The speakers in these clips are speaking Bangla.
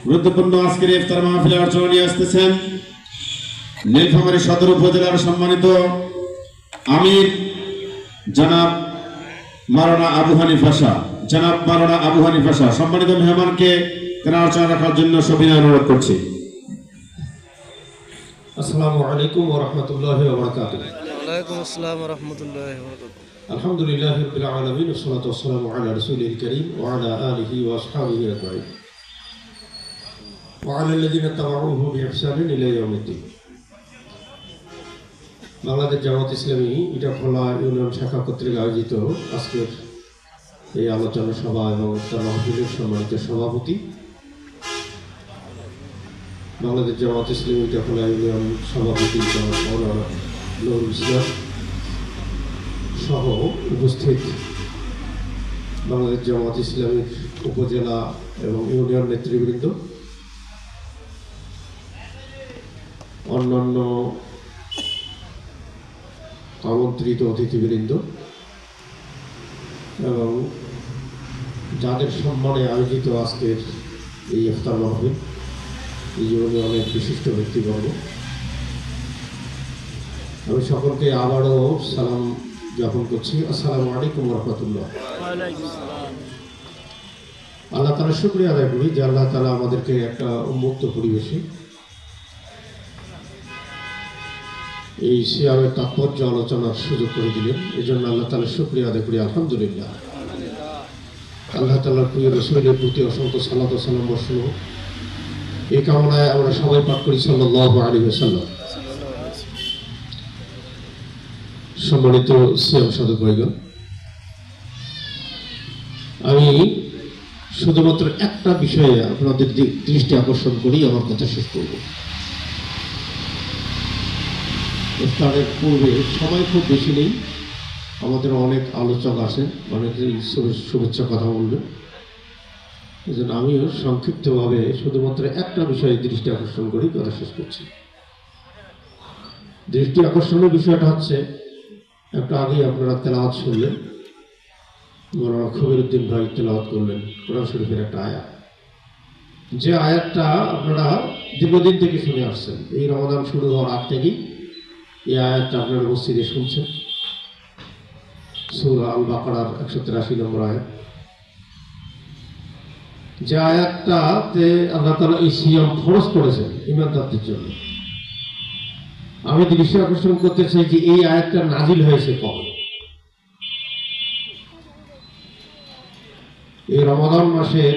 গুরুত্বপূর্ণ আজকের ইফতার মাহফিলে আলোচনা নিয়ে আসতেছেন নীলফামারী সদর উপজেলার সম্মানিত আমির জনাব মাওলানা আবু হানিফা শাহ। সম্মানিত মেহমানকে তেনার আলোচনা রাখার জন্য সবিনয় অনুরোধ করছি। আসসালামু আলাইকুম ওয়া রাহমাতুল্লাহি ওয়া বারাকাতুহু। ওয়ালাইকুম আসসালাম ওয়া রাহমাতুল্লাহি ওয়া বারাকাতুহু। আলহামদুলিল্লাহি রাব্বিল আলামিন ওয়া সলাতু ওয়াসসালামু আলা রাসূলিল কারীম ওয়া আলা আলিহি ওয়া আসহাবিহি আজমাইন ওয়া আলা আল্লাযিনা তাবাউহু বিইহসানিন ইলা ইয়াউমিদ্দিন। বাংলাদেশ জামাত ইসলামী ইটাখোলা ইউনিয়ন শাখা কর্তৃক আয়োজিত আজকের এই আলোচনা সভা এবং ইফতার মাহফিলের সম্মানিত সভাপতি বাংলাদেশ জামাত ইসলামী ইটাখোলা ইউনিয়ন সভাপতি মাওলানা নুরুল ইসলাম সহ উপস্থিত বাংলাদেশ জামাত ইসলামীর উপজেলা এবং ইউনিয়ন নেতৃবৃন্দ, অন্যান্য আমন্ত্রিত অতিথিবৃন্দ এবং যাদের সম্মানে আয়োজিত আজকের এই ইফতার মাহফিল, এই জীবনে অনেক বিশিষ্ট ব্যক্তিবর্গ, আমি সকলকে আবারও সালাম জ্ঞাপন করছি। আসসালামু আলাইকুম ওয়া রাহমাতুল্লাহ। আল্লাহ তাআলা শুকরিয়া আদায় করি যে আল্লাহ তাআলা আমাদেরকে একটা উন্মুক্ত পরিবেশে এই সিয়ামের তাৎপর্য আলোচনার সুযোগ করে দিলেন। এই জন্য আল্লাহ তাআলা শুকরিয়া আদায় করি, আলহামদুলিল্লাহ। আল্লাহ তাআলার প্রিয় রাসূলের প্রতি অসংখ্য সালাত ও সালাম বর্ষণ এই কামনায় আমরা সবাই পাঠ করি সাল্লাল্লাহু আলাইহি ওয়াসাল্লাম। সম্মানিত সিয়াম সাধক ভাইগণ, আমি শুধুমাত্র একটা বিষয়ে আপনাদের দৃষ্টি আকর্ষণ করি, আমার কথা শেষ করব। ইফতারের পূর্বে সময় খুব বেশি নেই, আমাদের অনেক আলোচক আছেন, অনেকেই শুভেচ্ছা কথা বলবেন। এই জন্য আমিও সংক্ষিপ্তভাবে শুধুমাত্র একটা বিষয়ে দৃষ্টি আকর্ষণ করি, কথা শেষ করছি। দৃষ্টি আকর্ষণের বিষয়টা হচ্ছে, একটু আগেই আপনারা তেলাওয়াত শুনলেন, মাওলানা খবিরউদ্দিন ভাই তেলাওয়াত করলেন কোরআন শরীফের একটা আয়াত, যে আয়াতটা আপনারা দীর্ঘদিন থেকে শুনে আসছেন। এই রমাদান শুরু হওয়ার আগ থেকেই এই আয়াতটা আপনারা মসজিদে শুনছেন। সূরা আল বাকারার 183 নম্বর আয়াত, যে আয়াতটাতে আল্লাহ তাআলা এই সিয়াম ফরজ করেছেন ঈমানদারদের জন্য। আমি দৃষ্টি আকর্ষণ করতে চাই যে এই আয়াতটা নাজিল হয়েছে কবে। এই রমাদান মাসের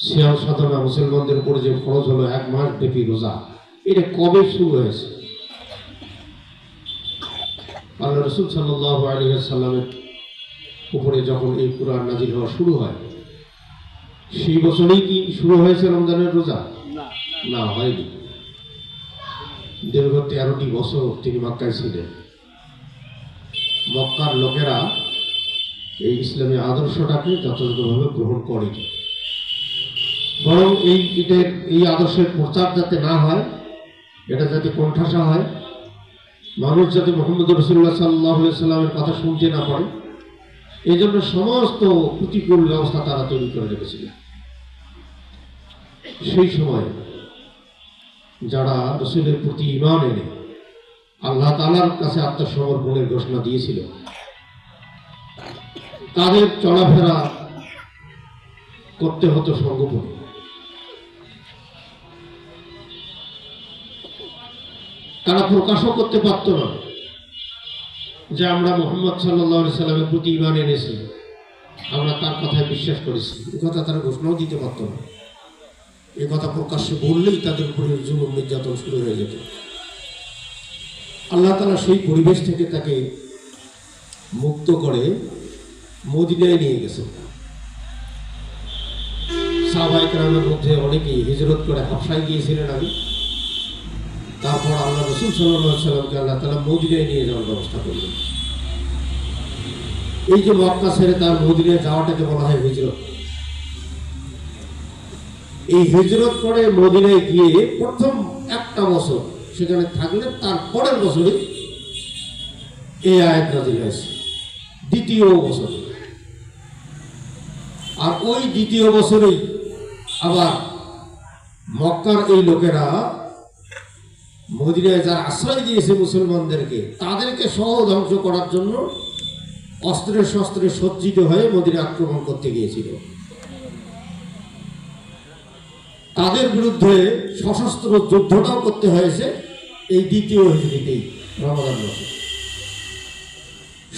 সিয়াম সাধনা মুসলমানদের উপরে যে ফরজ হলো 1 মাস ব্যাপী রোজা, এটা কবে শুরু হয়েছে? আল্লাহ রাসূল সাল্লাল্লাহু আলাইহি ওয়াসাল্লামের উপরে যখন এই কুরআন নাজিল হওয়া শুরু হয়, সেই বছরেই কি শুরু হয়েছে রমজানের রোজা? না, হয়নি। দীর্ঘ 13টি বছর তিনি মক্কায় ছিলেন। মক্কার লোকেরা এই ইসলামী আদর্শটাকে যথাযথভাবে গ্রহণ করেনি, বরং এই আদর্শের প্রচার যাতে না হয়, এটা যাতে কোণঠাসা হয়, মানুষ যাতে মুহাম্মদ রাসূলুল্লাহ সাল্লাল্লাহু আলাইহি সাল্লামের কথা শুনতে না পারে, এই জন্য সমস্ত প্রতিকূল ব্যবস্থা তারা তৈরি করে রেখেছিলেন। সেই সময় যারা রাসূলের প্রতি ঈমান এনে আল্লাহ তাআলার কাছে আত্মসমর্পণের ঘোষণা দিয়েছিল, তাদের চলাফেরা করতে হতো সঙ্গোপনে। তারা প্রকাশও করতে পারত না যে আমরা মুহাম্মদ সাল্লাল্লাহু আলাইহি সাল্লামের প্রতি ঈমান এনেছি, আমরা তার কথায় বিশ্বাস করেছি। এই কথা তারা ঘোষণাও দিতে পারত না। এই কথা প্রকাশ্যে বললেই তাদের উপরে জুলুম নির্যাতন শুরু হয়ে যেত। আল্লাহ তাআলা সেই পরিবেশ থেকে তাকে মুক্ত করে মদিনায় নিয়ে গেছেন। সাহাবায়ে কেরামের মধ্যে অনেকেই হিজরত করে হাবশায় গিয়েছিলেন আগে। তারপর আল্লাহ রাসূল সাল্লাল্লাহু আলাইহি সাল্লামকে আল্লাহ তাআলা মদিনায় নিয়ে যাওয়ার ব্যবস্থা করলেন। এই যে মক্কা ছেড়ে তার মদিনায় যাওয়াটাকে বলা হয় হিজরত। এই হিজরত করে মদিনায় গিয়ে প্রথম একটা বছর সেখানে থাকলেন, তার পরের বছরে এই আয়াত নাযিল হয়েছে, দ্বিতীয় বছর। আর ওই দ্বিতীয় বছরেই আবার মক্কার এই লোকেরা মদিনায় যারা আশ্রয় দিয়েছে মুসলমানদেরকে, তাদেরকে সহ ধ্বংস করার জন্য অস্ত্রে শস্ত্রে সজ্জিত হয়ে মদিনা আক্রমণ করতে গিয়েছিল। তাদের বিরুদ্ধে সশস্ত্র যুদ্ধটাও করতে হয়েছে এই দ্বিতীয় হিজরিতেই, রমাদান মাসে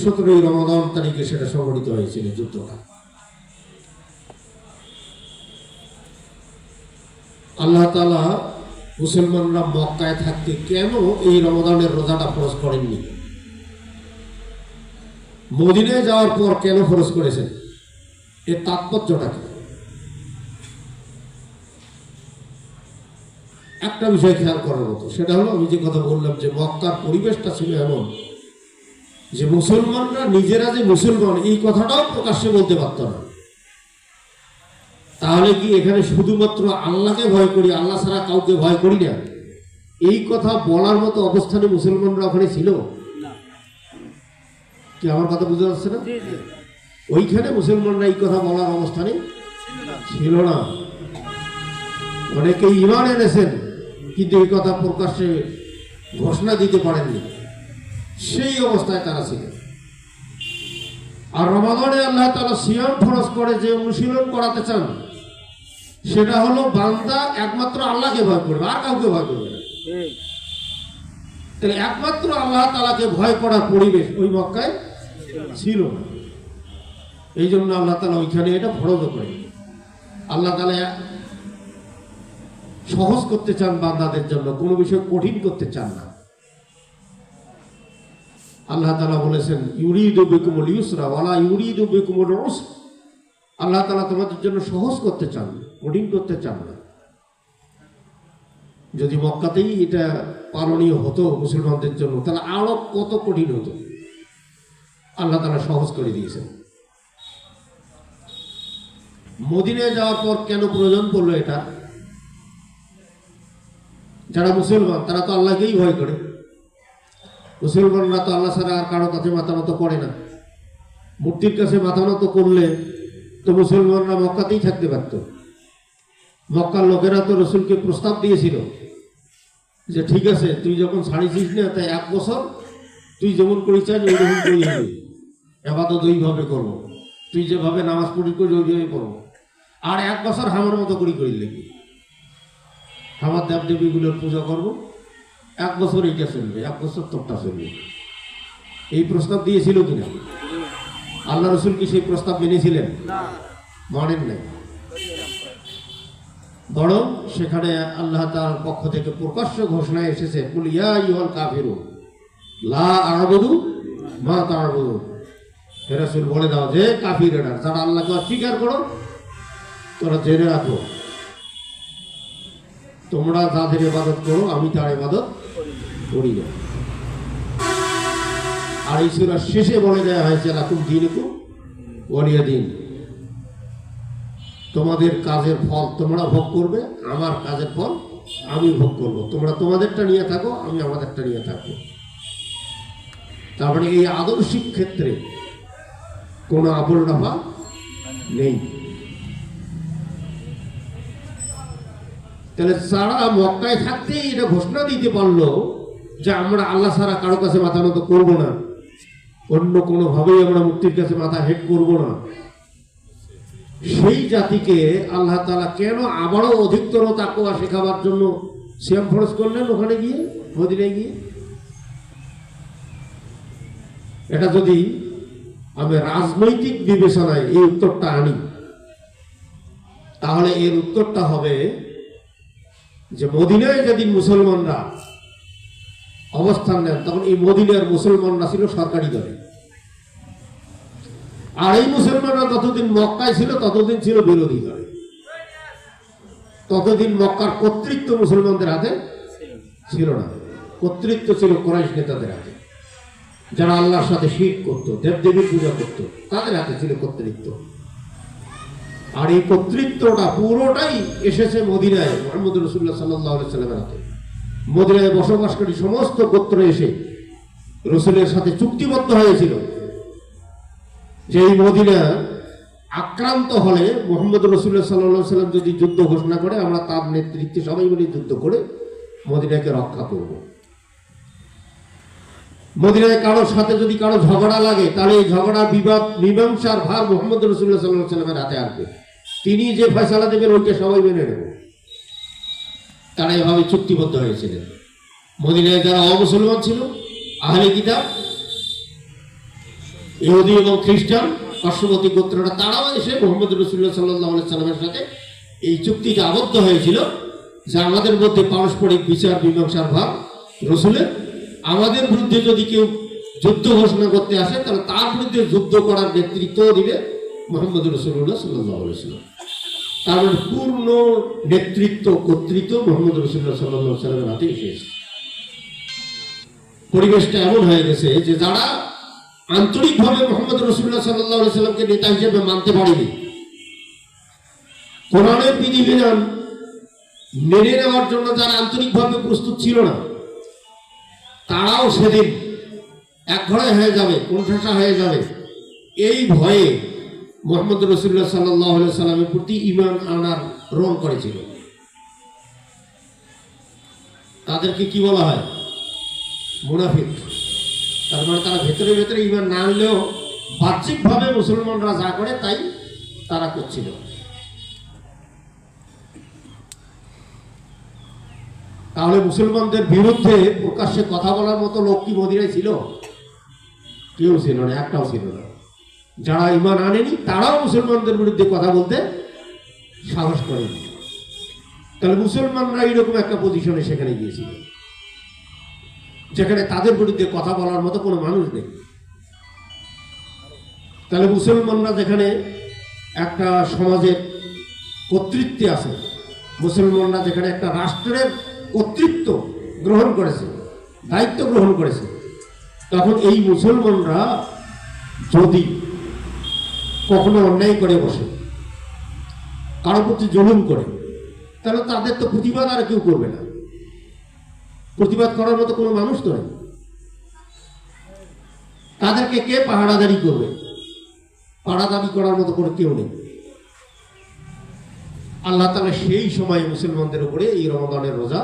17 রমাদান তারিখে সেটা সংঘটিত হয়েছিল যুদ্ধটা। আল্লাহ তাআলা মুসলমানরা মক্কায় থাকতে কেন এই রমাদানের রোজাটা ফরজ করেননি, মদিনায় যাওয়ার পর কেন ফরজ করেছেন, এর তাৎপর্যটা কি? একটা বিষয় খেয়াল করার মতো, সেটা হলো আমি যে কথা বললাম যে মক্কার পরিবেশটা ছিল এমন যে মুসলমানরা নিজেরা যে মুসলমান এই কথাটাও প্রকাশ্যে বলতে পারত না। তাহলে কি এখানে শুধুমাত্র আল্লাহকে ভয় করি, আল্লাহ ছাড়া কাউকে ভয় করি না, এই কথা বলার মতো অবস্থানে মুসলমানরা ওখানে ছিল কি? আমার কথা বুঝতে পারছে না? ওইখানে মুসলমানরা এই কথা বলার অবস্থানে ছিল না। অনেকে ঈমান এনেছেন কিন্তু এই কথা প্রকাশ্যে ঘোষণা দিতে পারেননি, সেই অবস্থায় তারা ছিল। আর রমাদানে আল্লাহ তাআলা সিয়াম ফরজ করে যে অনুশীলন করাতে চান, সেটা হলো বান্দা একমাত্র আল্লাহকে ভয় করবে, আর কাউকে ভয় করবে না। তাহলে একমাত্র আল্লাহ তাআলাকে ভয় করার পরিবেশ ওই মক্কায় ছিল না। এই জন্য আল্লাহ তাআলা ওইখানে এটা ফরজ করে। আল্লাহ তাআলা সহজ করতে চান বান্দাদের জন্য, কোনো বিষয় কঠিন করতে চান না। আল্লাহ তাআলা বলেছেন ইউরিদু বিকুমুল ইউসরা ওয়ালা ইউরিদু বিকুমুল উসর। আল্লাহ তাআলা তোমাদের জন্য সহজ করতে চান, কঠিন করতে চান না। যদি মক্কাতেই এটা পালনীয় হতো মুসলমানদের জন্য, তাহলে আরো কত কঠিন হতো। আল্লাহ তাআলা সহজ করে দিয়েছেন। মদিনায় যাওয়ার পর কেন প্রয়োজন পড়লো এটা? যারা মুসলমান তারা তো আল্লাহকেই ভয় করে। মুসলমানরা তো আল্লাহ ছাড়া আর কারো কাছে মাথা নত করে না। মূর্তির কাছে মাথা নত করলে তো মুসলমানরা মক্কাতেই থাকতে পারত। মক্কার লোকেরা তো রসুলকে প্রস্তাব দিয়েছিল যে ঠিক আছে, তুই যখন ছাড়িছিস না, তাই 1 বছর তুই যেমন করি চাই ওইরকম করি হবে, এবাদত ওইভাবে করবো, তুই যেভাবে নামাজ পড়ি করি ওইভাবে পড়বো, আর 1 বছর আমার মতো করি লেগে আমার দেবদেবীগুলোর পূজা করবো, 1 বছর এইটা চলবে, 1 বছর তোরটা চলবে। এই প্রস্তাব দিয়েছিল কিনা? আল্লাহ রসুল কি সেই প্রস্তাব মেনেছিলেন? মানেন নাই। বরং সেখানে আল্লাহ তাআলার পক্ষ থেকে প্রকাশ্য ঘোষণা এসেছে, কুল ইয়া আইয়ুহাল কাফিরুন লা আ'বুদু মা তা'বুদুন। হে রাসূল বলে দাও যে কাফিররা, যারা আল্লাহকে অস্বীকার করো, তোরা জেনে রাখো তোমরা যাদের ইবাদত করো আমি তার ইবাদত করি না। আর এই সূরার শেষে বলে দেওয়া হয়েছে লাকুম দীনুকুম ওয়ালিয়া দীন। তোমাদের কাজের ফল তোমরা ভোগ করবে, আমার কাজের ফল আমি ভোগ করব। তোমরা তোমাদেরটা নিয়ে থাকো, আমি আমাদেরটা নিয়ে থাকবো। তার মানে এই আদর্শিক ক্ষেত্রে কোনো আপন রাফা নেই। তাহলে যারা মক্কায় থাকতেই এটা ঘোষণা দিতে পারলো যে আমরা আল্লাহ ছাড়া কারো কাছে মাথা নত করবো না, অন্য কোনোভাবেই আমরা মূর্তির কাছে মাথা হেট করবো না, সেই জাতিকে আল্লাহ তাআলা কেন আবারও অধিকতর তাকওয়া শেখাবার জন্য সিয়াম ফরজ করলেন ওখানে গিয়ে, মদিনায় গিয়ে? এটা যদি আমি রাজনৈতিক বিবেচনায় এই উত্তরটা আনি, তাহলে এর উত্তরটা হবে যে মদিনায় যেদিন মুসলমানরা অবস্থান নেন, তখন এই মদিনার মুসলমানরা ছিল সরকারি দলে, আর এই মুসলমানরা যতদিন মক্কায় ছিল ততদিন ছিল বিরোধী দলে। ততদিন মক্কার কর্তৃত্ব মুসলমানদের হাতে ছিল না, কর্তৃত্ব ছিল কুরাইশ নেতাদের হাতে, যারা আল্লাহর সাথে শিরক করত, দেবদেবীর পূজা করত, তাদের হাতে ছিল কর্তৃত্ব। আর এই কর্তৃত্বটা পুরোটাই এসেছে মদিনায় মুহাম্মদ রাসূলুল্লাহ সাল্লাল্লাহু আলাইহি সাল্লামের হাতে। মদিনায় বসবাসকারী সমস্ত গোত্র এসে রসুলের সাথে চুক্তিবদ্ধ হয়েছিল যে এই মদিনা আক্রান্ত হলে মোহাম্মদ রাসূলুল্লাহ সাল্লাল্লাহু আলাইহি সাল্লাম যদি যুদ্ধ ঘোষণা করে, আমরা তার নেতৃত্বে সবাই মিলে যুদ্ধ করে মদিনাকে রক্ষা করব। মদিনায় কারোর সাথে যদি কারো ঝগড়া লাগে, তাহলে এই ঝগড়া বিবাদ মীমাংসার ভার মোহাম্মদ রাসূলুল্লাহ সাল্লাল্লাহু আলাইহি সাল্লামের হাতে আসবে। তিনি যে ফয়সালা দেবেন ওইটা সবাই মেনে নেব। তারা এভাবে চুক্তিবদ্ধ হয়েছিলেন। মদিনায় যারা অমুসলমান ছিল, আহলে কিতাব, ইহুদি এবং খ্রিস্টান, পার্শ্ববর্তী গোত্ররা, তারাও এসে মুহাম্মদ রাসূলুল্লাহ সাল্লাল্লাহু আলাইহি সাল্লামের সাথে এই চুক্তিতে আবদ্ধ হয়েছিল যে আমাদের মধ্যে পারস্পরিক বিচার মীমাংসার ভাব রাসূলের। আমাদের বিরুদ্ধে যদি কেউ যুদ্ধ ঘোষণা করতে আসে, তাহলে তার বিরুদ্ধে যুদ্ধ করার নেতৃত্ব দিবে মুহাম্মদ রাসূলুল্লাহ সাল্লাল্লাহু আলাইহি সাল্লাম। তার পূর্ণ নেতৃত্ব কর্তৃত্ব মুহাম্মদ রাসূলুল্লাহ সাল্লাল্লাহু আলাইহি সাল্লামের হাতে এসেছে। পরিবেশটা এমন হয়ে গেছে যে যারা আন্তরিকভাবে মুহাম্মদ রাসূলুল্লাহ সাল্লাল্লাহু আলাইহি সাল্লামকে নেতা হিসেবে মানতে পারেনি, কোরআনের বিধিবিধান মেনে নেওয়ার জন্য যারা আন্তরিকভাবে প্রস্তুত ছিল না, তারাও সেদিন একঘরে হয়ে যাবে, কোণঠাসা হয়ে যাবে, এই ভয়ে মুহাম্মদ রাসূলুল্লাহ সাল্লাল্লাহু আলাইহি সাল্লামের প্রতি ঈমান আনার রং করেছিল। তাদেরকে কি বলা হয়? মুনাফিক। তার মানে তারা ভেতরে ভেতরে ঈমান না আনলেও বাহ্যিকভাবে মুসলমানরা যা করে তাই তারা করছিল। তাহলে মুসলমানদের বিরুদ্ধে প্রকাশ্যে কথা বলার মতো লোক কি মদিনায় ছিল? কেউ ছিল না, একটাও ছিল না। যারা ঈমান আনেনি তারাও মুসলমানদের বিরুদ্ধে কথা বলতে সাহস করেনি। তাহলে মুসলমানরা এইরকম একটা পজিশনে সেখানে গিয়েছিল যেখানে তাদের বিরুদ্ধে কথা বলার মতো কোনো মানুষ নেই। তাহলে মুসলমানরা যেখানে একটা সমাজের কর্তৃত্বে আছে, মুসলমানরা যেখানে একটা রাষ্ট্রের কর্তৃত্ব গ্রহণ করেছে, দায়িত্ব গ্রহণ করেছে, তখন এই মুসলমানরা যদি কখনো অন্যায় করে বসে, কারোর প্রতি জুলুম করে, তাহলে তাদের তো প্রতিবাদ আর কেউ করবে না। প্রতিবাদ করার মতো কোনো মানুষ তো নেই। তাদেরকে কে পাহারাদারি করবে? পাহারাদারি করার মতো কোনো কেউ নেই। আল্লাহ তাআলা সেই সময় মুসলমানদের উপরে এই রমাদানের রোজা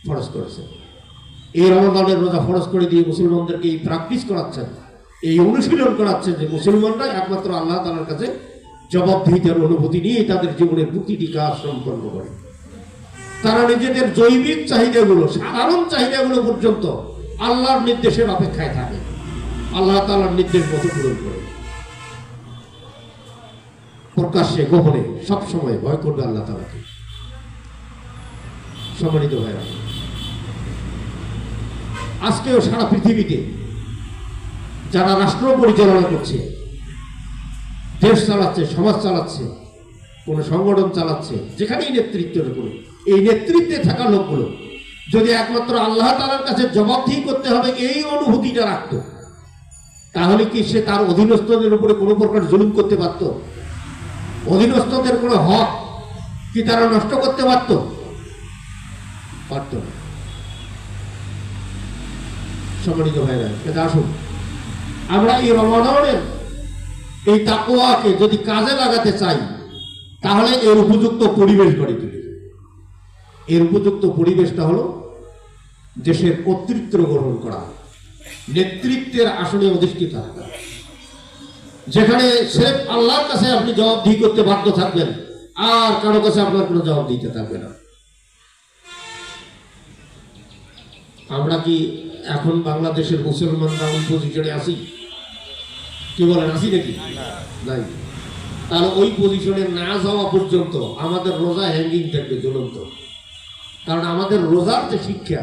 ফরজ করেছেন। এই রমাদানের রোজা ফরজ করে দিয়ে মুসলমানদেরকে এই প্র্যাকটিস করাচ্ছেন, এই অনুশীলন করাচ্ছেন যে মুসলমানরা একমাত্র আল্লাহ তাআলার কাছে জবাবদিহিতার অনুভূতি নিয়ে তাদের জীবনের প্রতিটি কাজ সম্পন্ন করে। তারা নিজেদের জৈবিক চাহিদাগুলো, সাধারণ চাহিদাগুলো পর্যন্ত আল্লাহর নির্দেশের অপেক্ষায় থাকে, আল্লাহ তাআলার নির্দেশ মতো পূরণ করে। প্রকাশ্যে গোপনে সবসময় ভয় করবে আল্লাহ তাআলাকে। সম্মানিত ভাইরা, আজকেও সারা পৃথিবীতে যারা রাষ্ট্র পরিচালনা করছে, দেশ চালাচ্ছে, সমাজ চালাচ্ছে, কোন সংগঠন চালাচ্ছে, যেখানেই নেতৃত্বের উপরে, এই নেতৃত্বে থাকা লোকগুলো যদি একমাত্র আল্লাহ তাআলার কাছে জবাবদিহি করতে হবে এই অনুভূতিটা রাখতো, তাহলে কি সে তার অধীনস্থদের উপরে কোনো প্রকার জুলুম করতে পারত? অধীনস্থদের কোনো হক কি তারা নষ্ট করতে পারত? পারত না। সম্মানিত ভাইরা, এটা আসুন আমরা এই রমাদানের এই তাকওয়াকে যদি কাজে লাগাতে চাই, তাহলে এর উপযুক্ত পরিবেশ গড়ে তুলি। এর উপযুক্ত পরিবেশটা হলো দেশের কর্তৃত্ব গ্রহণ করা, নেতৃত্বের আসনে অধিষ্ঠিত থাকা, যেখানে সির্ফ আল্লাহর কাছে আপনি জবাবদিহি করতে বাধ্য থাকবেন, আর কারো কাছে আপনার কোনো জবাব দিতে থাকবে না। আমরা কি এখন বাংলাদেশের মুসলমানরা ওই পজিশনে আসি? কি বলেন, আসি নাকি? নাই। তাহলে ওই পজিশনে না যাওয়া পর্যন্ত আমাদের রোজা হ্যাঙ্গিং থাকবে, জ্বলন্ত। কারণ আমাদের রোজার যে শিক্ষা,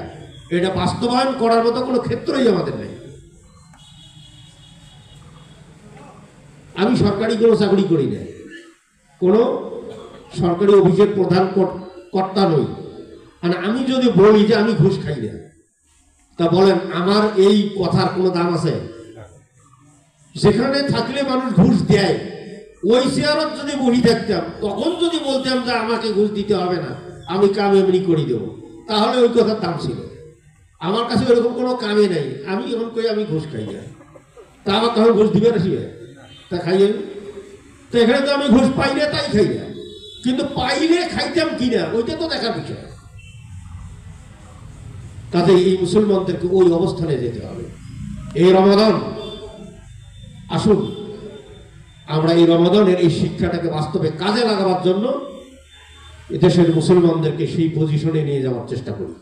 এটা বাস্তবায়ন করার মতো কোনো ক্ষেত্রই আমাদের নেই। আমি সরকারি কোনো চাকরি করি না, কোনো সরকারি অফিসের প্রধান কর্তা নই। আর আমি যদি বলি যে আমি ঘুষ খাই না, তা বলেন আমার এই কথার কোনো দাম আছে? যেখানে থাকলে মানুষ ঘুষ দেয়, ওই চেয়ারত যদি বসে থাকতাম, তখন যদি বলতাম যে আমাকে ঘুষ দিতে হবে না, আমি কাম এমনি করে দেবো, তাহলে ওই কথার দাম ছিল। আমার কাছে ওইরকম কোনো কামে নেই, আমি এখন কই আমি ঘুষ খাই না, তা আমার তখন ঘুষ দিবে না, শিবে তা খাই আমি। তো এখানে তো আমি ঘুষ পাই না, তাই খাই না, কিন্তু পাইলে খাইতাম কিনা ওইটা তো দেখার বিষয়। কাজে এই মুসলমানদেরকে ওই অবস্থানে যেতে হবে। এই রমাদান আসুন আমরা এই রমাদানের এই শিক্ষাটাকে বাস্তবে কাজে লাগাবার জন্য দেশের মুসলমানদেরকে সেই পজিশনে নিয়ে যাওয়ার চেষ্টা করি।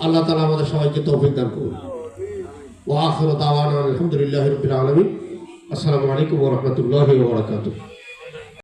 আল্লাহ তাআলা আমাদের সবাইকে তৌফিক দান করুন। ওয়া আখিরু দাওয়ানা আলহামদুলিল্লাহি রাব্বিল আলামিন। আসসালামু আলাইকুম ওয়া রাহমাতুল্লাহি ওয়া বারাকাতুহু।